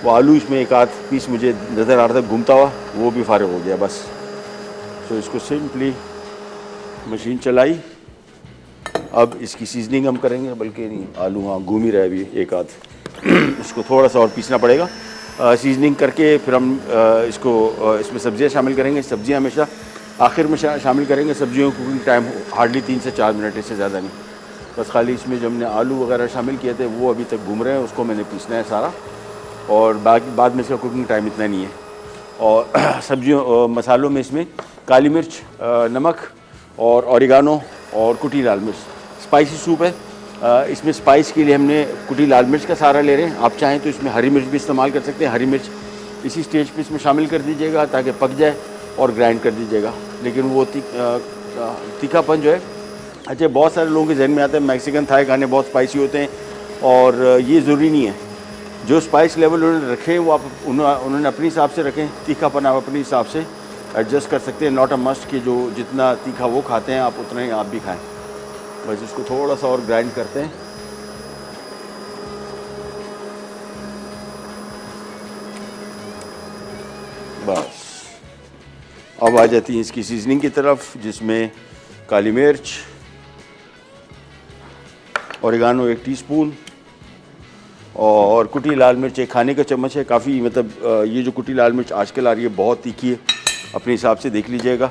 वो आलू इसमें एक आध पीस मुझे नज़र आ रहा था घूमता हुआ, वो भी फारिग हो गया बस। तो इसको सिंपली मशीन चलाई। अब इसकी सीजनिंग हम करेंगे, बल्कि नहीं, आलू हाँ घूम ही रहा है अभी एक आध। इसको थोड़ा सा और पीसना पड़ेगा। सीजनिंग करके फिर हम इसमें सब्जियां शामिल करेंगे। सब्जियां हमेशा आखिर में शामिल करेंगे। सब्जियों को कुकिंग टाइम हार्डली 3 से 4 मिनट, इससे ज़्यादा नहीं। बस खाली इसमें जो हमने आलू वगैरह शामिल किए थे वो अभी तक घूम रहे हैं, उसको मैंने पीसना है सारा, और बाकी बाद में इसका कुकिंग टाइम इतना नहीं है। और सब्जियों मसालों में इसमें काली मिर्च, नमक और ऑरिगानो और कुटी लाल मिर्च। स्पाइसी सूप है। इसमें स्पाइस के लिए हमने कुटी लाल मिर्च का सहारा ले रहे हैं। आप चाहें तो इसमें हरी मिर्च भी इस्तेमाल कर सकते हैं। हरी मिर्च इसी स्टेज पे इसमें शामिल कर दीजिएगा ताकि पक जाए और ग्राइंड कर दीजिएगा। लेकिन वो तीखापन जो है, अच्छा बहुत सारे लोगों के जहन में आता है मैक्सिकन थाई खाने बहुत स्पाइसी होते हैं, और ये ज़रूरी नहीं है। जो स्पाइस लेवल उन्होंने रखे वो आप उन्होंने अपने हिसाब से रखें। तीखापन आप अपने हिसाब से एडजस्ट कर सकते हैं। नॉट अ मस्ट कि जो जितना तीखा वो खाते हैं आप उतना ही आप भी खाएं। बस इसको थोड़ा सा और ग्राइंड करते हैं। बस अब आ जाती है इसकी सीजनिंग की तरफ, जिसमें काली मिर्च, ओरिगानो 1 टीस्पून और कुटी लाल मिर्च 1 खाने का चम्मच है। काफ़ी मतलब ये जो कुटी लाल मिर्च आजकल आ रही है बहुत तीखी है, अपने हिसाब से देख लीजिएगा।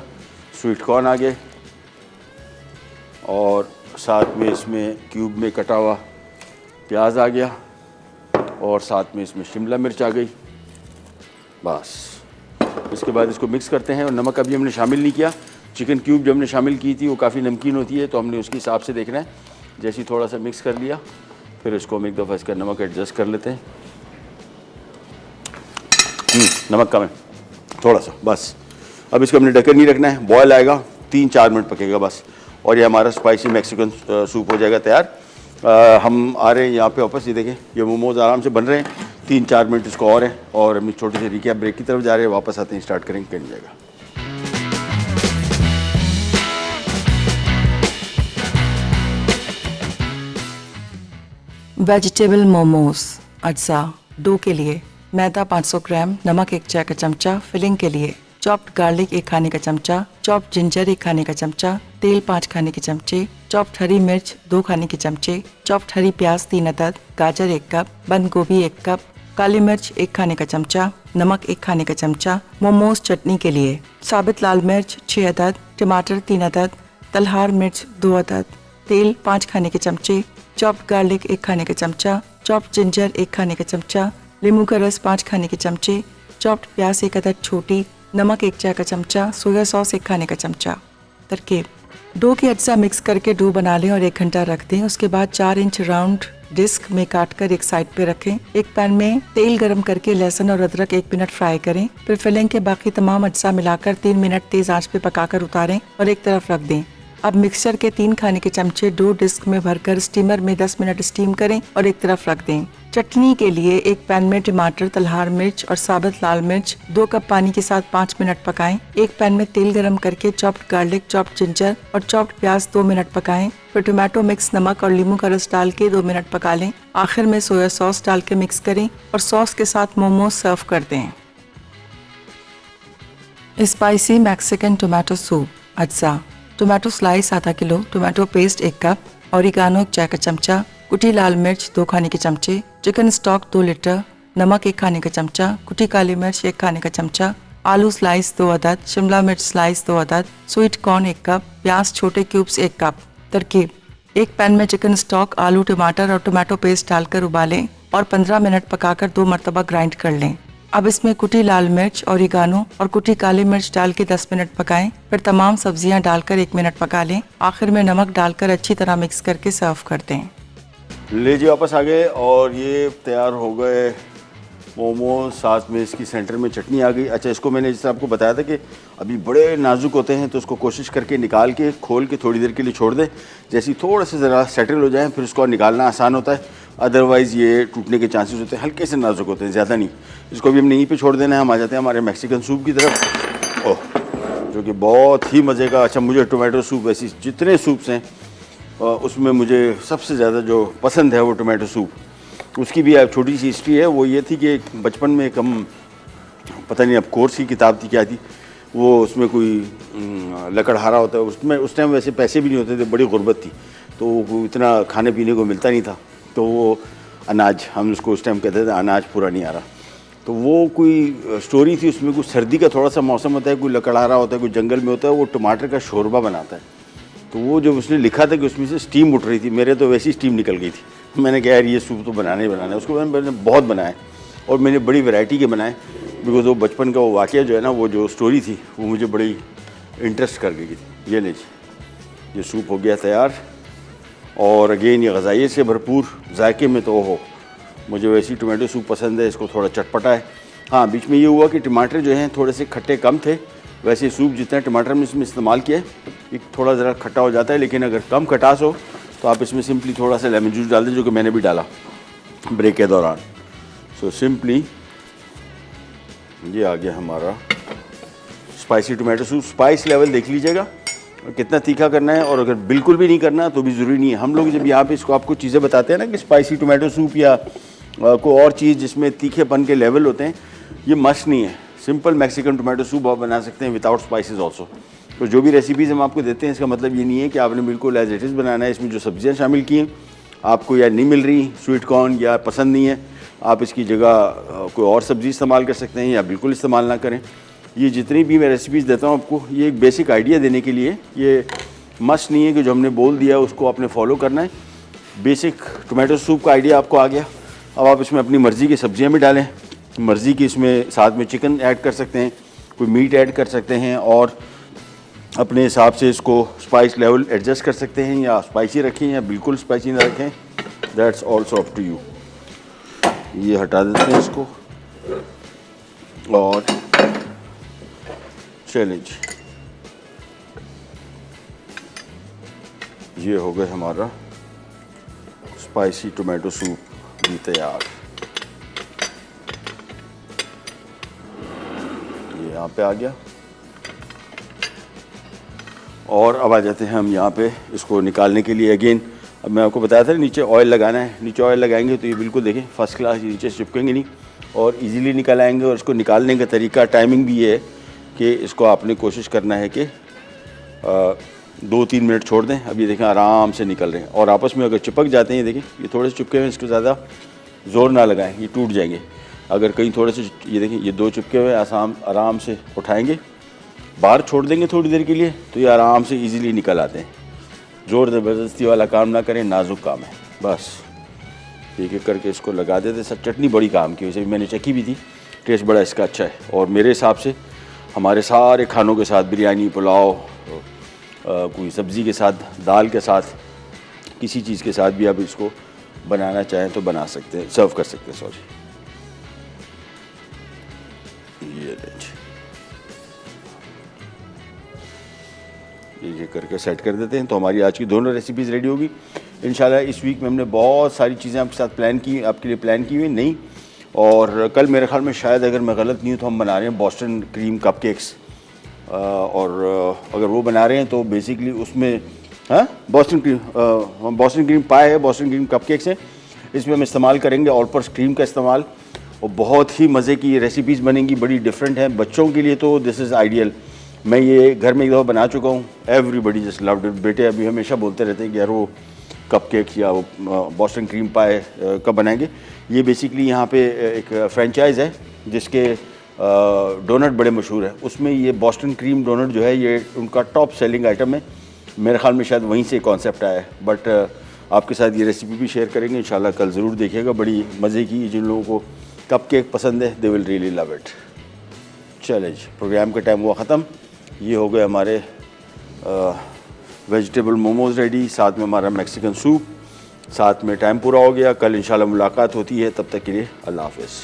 स्वीट कॉर्न आ गए और साथ में इसमें क्यूब में कटा हुआ प्याज आ गया और साथ में इसमें शिमला मिर्च आ गई। बस इसके बाद इसको मिक्स करते हैं। और नमक अभी हमने शामिल नहीं किया। चिकन क्यूब जो हमने शामिल की थी वो काफ़ी नमकीन होती है, तो हमने उसके हिसाब से देखना है। जैसे ही थोड़ा सा मिक्स कर लिया फिर इसको हम एक दफ़ा इसका नमक एडजस्ट कर लेते हैं। नमक कम है थोड़ा सा, बस। अब इसको हमने ढक्कन नहीं रखना है, बॉयल आएगा 3-4 मिनट पकेगा बस, और ये हमारा स्पाइसी मैक्सिकन सूप हो जाएगा तैयार। हम आ रहे हैं यहाँ पे वापस। ये देखें, ये मोमोज़ आराम से बन रहे हैं। 3-4 मिनट इसको और है, और हम छोटे से रिकैप ब्रेक की तरफ जा रहे हैं। वापस आते हैं, स्टार्ट करेंगे, कर जाएगा। वेजिटेबल मोमोज। अज्जा डो के लिए मैदा 500 ग्राम, नमक 1 चाय का चमचा। फिलिंग के लिए चॉप्ड गार्लिक 1 खाने का चमचा, चॉप्ड जिंजर 1 खाने का चमचा, तेल 5 खाने के चमचे, चॉप्ड हरी मिर्च 2 खाने के चमचे, चॉप्ड हरी प्याज 3 अदद, गाजर 1 कप, बंद गोभी 1 कप, काली मिर्च 1 खाने का चमचा, नमक 1 खाने का चमचा। मोमोज चटनी के लिए साबित लाल मिर्च 6 अदद, टमाटर 3 अदद, तलहार मिर्च 2 अदद, तेल 5 खाने के चमचे, चॉप्ड गार्लिक 1 खाने का चमचा, चॉप्ड जिंजर 1 खाने का चमचा, नींबू का रस 5 खाने के चमचे, चॉप्ड प्याज 1 अदद छोटी, नमक 1 चाय का चमचा, सोया सॉस 1 खाने का चमचा। तरकीब: डो के अज्जा मिक्स करके डो बना लें और 1 घंटा रख दें। उसके बाद 4 इंच राउंड डिस्क में काटकर एक साइड पे रखें। एक पैन में तेल गरम करके लहसुन और अदरक 1 मिनट फ्राई करें। फिर फिलिंग के बाकी तमाम अज्जा मिलाकर 3 मिनट तेज आंच पे पकाकर उतारें और एक तरफ रख दें। अब मिक्सचर के 3 खाने के चमचे डो डिस्क में भरकर स्टीमर में 10 मिनट स्टीम करें और एक तरफ रख दें। चटनी के लिए एक पैन में टमाटर, तलहार मिर्च और साबित लाल मिर्च 2 कप पानी के साथ 5 मिनट पकाएं। एक पैन में तेल गरम करके चॉप्ड गार्लिक, चॉप्ड जिंजर और चॉप्ड प्याज 2 मिनट पकाएं। फिर टोमेटो मिक्स, नमक और नींबू का रस डाल के 2 मिनट पका लें। आखिर में सोया सॉस डाल के मिक्स करें और सॉस के साथ मोमोज सर्व कर दें। Spicy Mexican tomato soup. अज्जा: टोमेटो स्लाइस आधा किलो, टोमेटो पेस्ट 1 कप, ओरिगानो 1 चाय का चमचा, कुटी लाल मिर्च 2 खाने के चमचे, चिकन स्टॉक 2 लीटर, नमक 1 खाने का चमचा, कुटी काली मिर्च 1 खाने का चमचा, आलू स्लाइस 2 अदद, शिमला मिर्च स्लाइस 2 अदद, स्वीट कॉर्न 1 कप, प्याज छोटे क्यूब्स 1 कप। तरकीब: एक पैन में चिकन स्टॉक, आलू, टमाटर और टोमेटो पेस्ट डालकर उबालें और 15 मिनट पकाकर 2 मरतबा ग्राइंड कर लें। अब इसमें कुटी लाल मिर्च, ओरिगानो और कुटी काली मिर्च डाल के 10 मिनट पकाएं। फिर तमाम सब्जियां डालकर 1 मिनट पका लें। आखिर में नमक डालकर अच्छी तरह मिक्स करके सर्व कर दें। ले जी वापस आ गए और ये तैयार हो गए मोमोज, साथ में इसकी सेंटर में चटनी आ गई। अच्छा, इसको मैंने जैसे आपको बताया था कि अभी बड़े नाजुक होते हैं तो उसको कोशिश करके निकाल के खोल के थोड़ी देर के लिए छोड़ दें। जैसे थोड़ा सा ज़रा सेटल हो जाए फिर उसको निकालना आसान होता है, अदरवाइज़ ये टूटने के चांसेस होते हैं। हल्के से नाजुक होते हैं, ज़्यादा नहीं। इसको भी हम यहीं पे छोड़ देना है। हम आ जाते हैं हमारे मैक्सिकन सूप की तरफ, जो कि बहुत ही मज़े का। अच्छा, मुझे टोमेटो सूप, ऐसी जितने सूप्स हैं उसमें मुझे सबसे ज़्यादा जो पसंद है वो टोमेटो सूप। उसकी भी एक छोटी सी हिस्ट्री है। वो ये थी कि बचपन में एक हम, पता नहीं अब कोर्स की किताब थी क्या थी, वो उसमें कोई लकड़हारा होता है, उसमें उस टाइम वैसे पैसे भी नहीं होते थे, बड़ी गुर्बत थी, तो इतना खाने पीने को मिलता नहीं था। तो वो अनाज, हम उसको उस टाइम कहते थे अनाज पूरा नहीं आ रहा, तो वो कोई स्टोरी थी। उसमें कुछ सर्दी का थोड़ा सा मौसम होता है, कोई लकड़हारा होता है, कोई जंगल में होता है, वो टमाटर का शोरबा बनाता है। तो वो जब उसने लिखा था कि उसमें से स्टीम उठ रही थी, मेरे तो वैसी स्टीम निकल गई थी। मैंने कहा यार ये सूप तो बनाना ही बनाना है। उसको मैंने बहुत बनाए और मैंने बड़ी वैरायटी के बनाए, बिकॉज वो बचपन का वो वाक़या जो है ना, वो जो स्टोरी थी वो मुझे बड़ी इंटरेस्ट कर गई थी। ये लीजिए, ये सूप हो गया तैयार। और अगेन ये ग़ज़ाइयत से भरपूर, जायके में तो हो, मुझे वैसी टोमेटो सूप पसंद है। इसको थोड़ा चटपटा है। हाँ, बीच में ये हुआ कि टमाटर जो हैं थोड़े से खट्टे कम थे। वैसे सूप जितना टमाटर में इसमें इस्तेमाल किया है थोड़ा ज़रा खट्टा हो जाता है, लेकिन अगर कम खटास हो तो आप इसमें सिंपली थोड़ा सा लेमन जूस डाल दें, जो कि मैंने भी डाला ब्रेक के दौरान। सो सिंपली ये आ गया हमारा spicy tomato soup. Spice level देख लीजिएगा और कितना तीखा करना है, और अगर बिल्कुल भी नहीं करना तो भी ज़रूरी नहीं है। हम लोग जब यहाँ पे इसको आपको चीज़ें बताते हैं ना कि स्पाइसी टोमेटो सूप या कोई और चीज़ जिसमें तीखेपन के लेवल होते हैं, ये मस्ट नहीं है। सिंपल मैक्सिकन टोमेटो सूप आप बना सकते हैं विदाउट स्पाइसेस ऑल्सो। तो जो भी रेसिपीज़ हम आपको देते हैं, इसका मतलब ये नहीं है कि आपने बिल्कुल एज इट इज़ बनाना है। इसमें जो सब्जियां शामिल की हैं आपको या नहीं मिल रही, स्वीट कॉर्न या पसंद नहीं है, आप इसकी जगह कोई और सब्ज़ी इस्तेमाल कर सकते हैं या बिल्कुल इस्तेमाल ना करें। ये जितनी भी मैं रेसिपीज़ देता हूँ आपको, ये एक बेसिक आइडिया देने के लिए, ये मस्ट नहीं है कि जो हमने बोल दिया उसको आपने फॉलो करना है। बेसिक टोमेटो सूप का आइडिया आपको आ गया। अब आप इसमें अपनी मर्ज़ी की सब्जियाँ भी डालें, मर्ज़ी की, इसमें साथ में चिकन ऐड कर सकते हैं, कोई मीट ऐड कर सकते हैं, और अपने हिसाब से इसको स्पाइस लेवल एडजस्ट कर सकते हैं, या स्पाइसी रखें या बिल्कुल स्पाइसी ना रखें, that's also up to you. ये हटा देते हैं इसको और चैलेंज, ये हो गया हमारा स्पाइसी टोमेटो सूप भी तैयार। ये यहाँ पे आ गया और अब आ जाते हैं हम यहाँ पे इसको निकालने के लिए। अगेन अब मैं आपको बताया था नीचे ऑयल लगाना है, नीचे ऑयल लगाएंगे तो ये बिल्कुल देखें फर्स्ट क्लास, नीचे चिपकेंगे नहीं और इजीली निकल आएंगे। और इसको निकालने का तरीका, टाइमिंग भी ये है कि इसको आपने कोशिश करना है कि 2-3 मिनट छोड़ दें। अब ये देखें आराम से निकल रहे हैं, और आपस में अगर चिपक जाते हैं, ये देखें ये थोड़े से चिपके हुए हैं, इसको ज़्यादा ज़ोर ना लगाएं, ये टूट जाएंगे। अगर कहीं थोड़े से, ये देखें ये 2 चिपके हुए, आराम से उठाएंगे, बाहर छोड़ देंगे थोड़ी देर के लिए, तो ये आराम से इजीली निकल आते हैं। ज़ोर ज़बरदस्ती वाला काम ना करें, नाजुक काम है। बस एक एक करके इसको लगा देते। सब चटनी बड़ी काम की, वैसे भी मैंने चखी भी थी, टेस्ट बड़ा इसका अच्छा है। और मेरे हिसाब से हमारे सारे खानों के साथ, बिरयानी, पुलाव, कोई सब्ज़ी के साथ, दाल के साथ, किसी चीज़ के साथ भी आप इसको बनाना चाहें तो बना सकते हैं, सर्व कर सकते हैं। सॉरी, ये ये करके सेट कर देते हैं। तो हमारी आज की दोनों रेसिपीज़ रेडी होगी इंशाल्लाह। इस वीक में हमने बहुत सारी चीज़ें आपके साथ प्लान की, आपके लिए प्लान की हुई नहीं। और कल मेरे ख्याल में शायद, अगर मैं गलत नहीं हूँ, तो हम बना रहे हैं बॉस्टन क्रीम कपकेक्स। और अगर वो बना रहे हैं तो बेसिकली उसमें बॉस्टन क्रीम पाए है, बॉस्टन क्रीम कपकेक्स हैं। इसमें हम इस्तेमाल करेंगे ऑल पर्पस क्रीम का इस्तेमाल, और बहुत ही मज़े की ये रेसिपीज़ बनेंगी, बड़ी डिफरेंट हैं बच्चों के लिए, तो दिस इज़ आइडियल। मैं ये घर में एक दफ़ा बना चुका हूँ, एवरीबडी जस्ट लव्ड इट। बेटे अभी हमेशा बोलते रहते हैं कि यार वो कप केक या वो बॉस्टन क्रीम पाए कब बनाएंगे। ये बेसिकली यहाँ पे एक फ्रेंचाइज़ है जिसके डोनट बड़े मशहूर हैं, उसमें ये बॉस्टन क्रीम डोनट जो है ये उनका टॉप सेलिंग आइटम है। मेरे ख्याल में शायद वहीं से कॉन्सेप्ट आया है, बट आपके साथ ये रेसिपी भी शेयर करेंगे इंशाल्लाह, कल ज़रूर देखिएगा, बड़ी मज़े की। जिन लोगों को कप केक पसंद है they will really love it. चले जी, प्रोग्राम का टाइम हुआ ख़त्म। ये हो गए हमारे वेजिटेबल मोमोज़ रेडी, साथ में हमारा मैक्सिकन सूप, साथ में टाइम पूरा हो गया। कल इंशाल्लाह मुलाकात होती है, तब तक के लिए अल्लाह हाफ़िज़।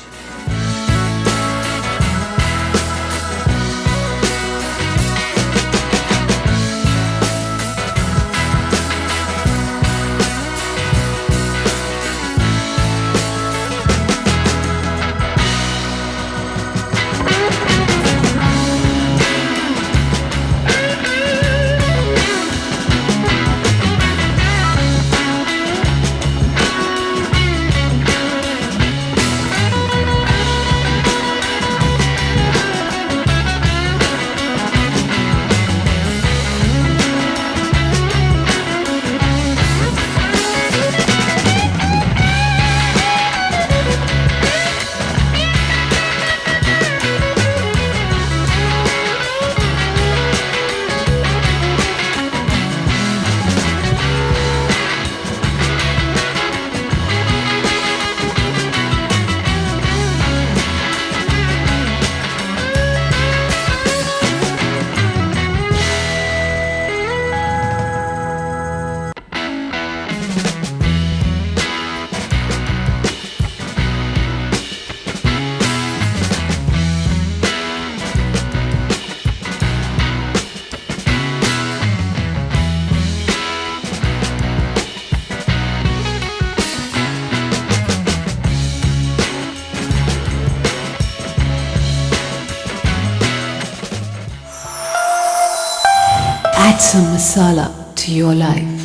Add some masala to your life.